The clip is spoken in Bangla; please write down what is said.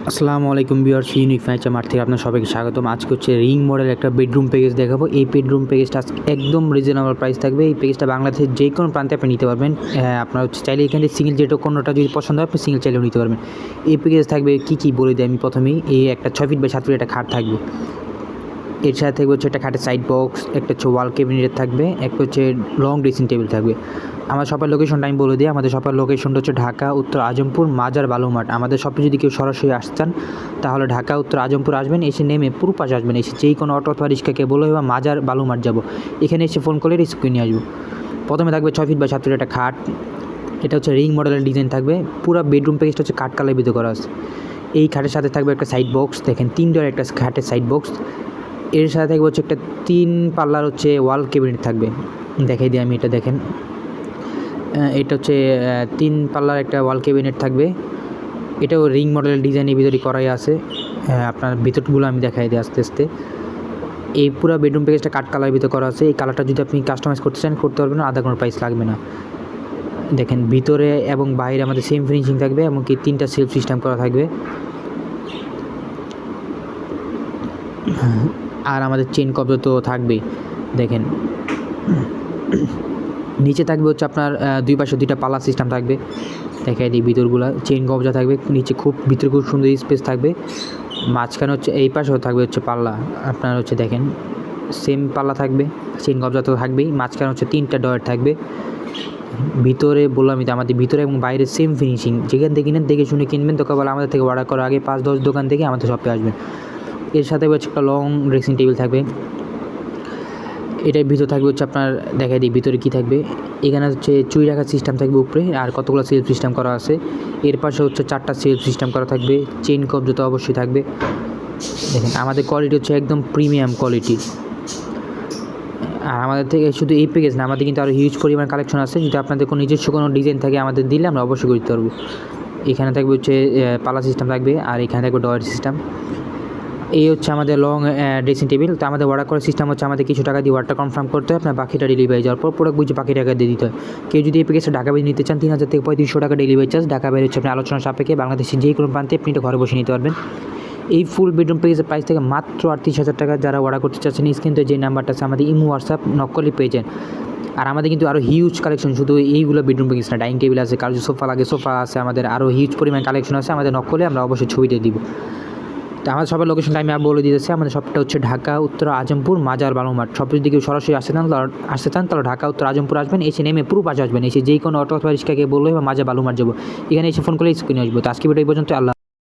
আসসালামু আলাইকুম ভিউয়ার্স, ইউনিক ফার্নিচার মার্ট থেকে আপনার সবাইকে স্বাগতম। আজকে হচ্ছে রিং মডেল একটা বেডরুম প্যাকেজ দেখাবো। এই বেডরুম প্যাকেজটা একদম রিজনেবল প্রাইস থাকবে। এই প্যাকেজটা বাংলাদেশের যে কোনো প্রান্তে আপনি নিতে পারবেন। আপনার হচ্ছে চাইলে এখানে সিঙ্গেল যেটা কোনোটা যদি পছন্দ হয় আপনি সিঙ্গেল চাইলেও নিতে পারবেন। এই প্যাকেজ থাকবে কী বলে দিই আমি প্রথমেই। এই একটা 6 ফিট বাই 7 ফিট একটা খাট থাকবে। এর সাথে থাকবে হচ্ছে একটা খাটের সাইড বক্স, একটা হচ্ছে ওয়াল ক্যাবিনেট থাকবে, একটা হচ্ছে লং ড্রেসিং টেবিল থাকবে। আমার শপের লোকেশনটা আমি বলে দিই। আমাদের শপের লোকেশনটা হচ্ছে ঢাকা উত্তর আজমপুর মাজার বালুমাঠ। আমাদের শপে যদি কেউ সরাসরি আসতেন তাহলে ঢাকা উত্তর আজমপুর আসবেন, এসে নেমে পুরো পাশে আসবেন, এসে যেই কোনো অটো অথবা রিক্সাকে বলে বা মাজার বালুমাঠ যাব, এখানে এসে ফোন করলে রিসিভ করে নিয়ে আসবো। প্রথমে থাকবে 6 ফিট বাই 7 ফিট একটা খাট। এটা হচ্ছে রিং মডেলের ডিজাইন থাকবে। পুরো বেডরুম প্যাকেজটা হচ্ছে কাঠ কালারের ভিতরে করা আছে। এই খাটের সাথে থাকবে একটা সাইড বক্স, দেখেন 3 ডোর একটা খাটের সাইড বক্স। এর সাথে থাকবে হচ্ছে একটা 3 পাল্লার হচ্ছে ওয়াল ক্যাবিনেট থাকবে। দেখাই দিই আমি, এটা দেখেন, এটা হচ্ছে 3 পাল্লার একটা ওয়াল ক্যাবিনেট থাকবে। এটাও রিং মডেলের ডিজাইনের ভিতরে করাই আছে। আপনার ভিতরগুলো আমি দেখাই দিই আস্তে আস্তে। এই পুরো বেডরুম প্যাকেজটা কাঠ কালারের ভিতরে করা আছে। এই কালারটা যদি আপনি কাস্টমাইজ করতে চান করতে পারবেন, আধা কোনো প্রাইস লাগবে না। দেখেন ভিতরে এবং বাইরে আমাদের সেম ফিনিশিং থাকবে, এমনকি 3টা সেলফ সিস্টেম করা থাকবে। আর আমাদের চেন কবজা তো থাকবেই। দেখেন নিচে থাকবে হচ্ছে আপনার 2 পাশে 2টা পাল্লা সিস্টেম থাকবে। দেখাই দিই ভিতরগুলা, চেন কবজা থাকবে নিচে, ভিতরে খুব সুন্দর স্পেস থাকবে। মাঝখানে হচ্ছে এই পাশেও থাকবে হচ্ছে পাল্লা, আপনার হচ্ছে দেখেন সেম পাল্লা থাকবে, চেন কবজা তো থাকবেই। মাঝখানে হচ্ছে 3টা ডয়ার থাকবে। ভিতরে বললাম আমাদের ভিতরে এবং বাইরে সেম ফিনিশিং। যেখান থেকে কিনেন দেখে শুনে কিনবেন, দোকান বলে আমাদের থেকে অর্ডার করার আগে 5-10 দোকান থেকে আমাদের শপে আসবেন। এর সাথে হচ্ছে একটা লং ড্রেসিং টেবিল থাকবে। এটার ভিতর থাকবে হচ্ছে আপনার, দেখাই দিই ভিতরে কী থাকবে। এখানে হচ্ছে চুই রাখার সিস্টেম থাকবে উপরে, আর কতগুলো সেলফ সিস্টেম করা আছে। এর পাশে হচ্ছে 4টা সেলফ সিস্টেম করা থাকবে। চেইন কবজা তো অবশ্যই থাকবে। দেখেন আমাদের কোয়ালিটি হচ্ছে একদম প্রিমিয়াম কোয়ালিটি। আর আমাদের থেকে শুধু এই প্যাকেজ না, আমাদের কিন্তু আরও হিউজ পরিমাণ কালেকশন আছে। যদি আপনাদের কোনো নিজস্ব কোনো ডিজাইন থাকে আমাদের দিলে আমরা অবশ্যই করতে পারবো। এখানে থাকবে হচ্ছে পাল্লা সিস্টেম থাকবে, আর এখানে থাকবে ডয়ার সিস্টেম। এই হচ্ছে আমাদের লং ড্রেসিং টেবিল। তো আমাদের অর্ডার করার সিস্টেম হচ্ছে আমাদের কিছু টাকা দিয়ে অর্ডারটা কনফার্ম করতে হয়, আপনার বাকিটা ডেলিভারি যাওয়ার পর প্রোডাক্ট বুঝে বাকি টাকা দিয়ে দিতে হয়। কেউ যদি এই প্যাকেজটা ঢাকা বাইরে নিতে চান 3000 থেকে 3500 টাকা ডেলিভারি চার্জ। ঢাকা বাইরে হচ্ছে আপনি আলোচনা সাপেক্ষে বাংলাদেশের যে কোনো প্রান্তে আপনি এটা ঘরে বসে নিতে পারবেন। এই ফুল বেডরুম প্যাকেজের প্রাইস থেকে মাত্র 38,000 টাকা। যারা অর্ডার করতে চাচ্ছেন স্ক্রিনে যে নাম্বারটা আছে আমাদের ইমো হোয়াটসঅ্যাপ নক করলে পেয়ে যান। আর আমাদের কিন্তু আরও হিউজ কালেকশন, শুধু এইগুলো বেডরুম প্যাকেজ না, ডাইনিং টেবিল আছে, কারো যদি সোফা লাগে সোফা আছে, আমাদের আরও হিউজ পরিমাণ কালেকশন আছে। আমাদের নক করলে আমরা অবশ্যই ছবিটা দিব। তো আমাদের সবার লোকেশনটা আমি বলে দিতেছি। আমাদের শপটা হচ্ছে ঢাকা উত্তর আজমপুর মাজার বালুমাঠ। শপে যদি কেউ সরাসরি আসতে চান তাহলে ঢাকা উত্তর আজমপুর আসবেন, এসে নেমে পুরো পাশে আসবেন, এসে যেই কোনো অটো অথবা রিক্সাকে বললে বা মাজার বালুমাঠ যাবো, এখানে এসে ফোন করলে স্ক্রিনে আসবো। তো আজকে ভিডিও এই পর্যন্ত। আল্লাহ।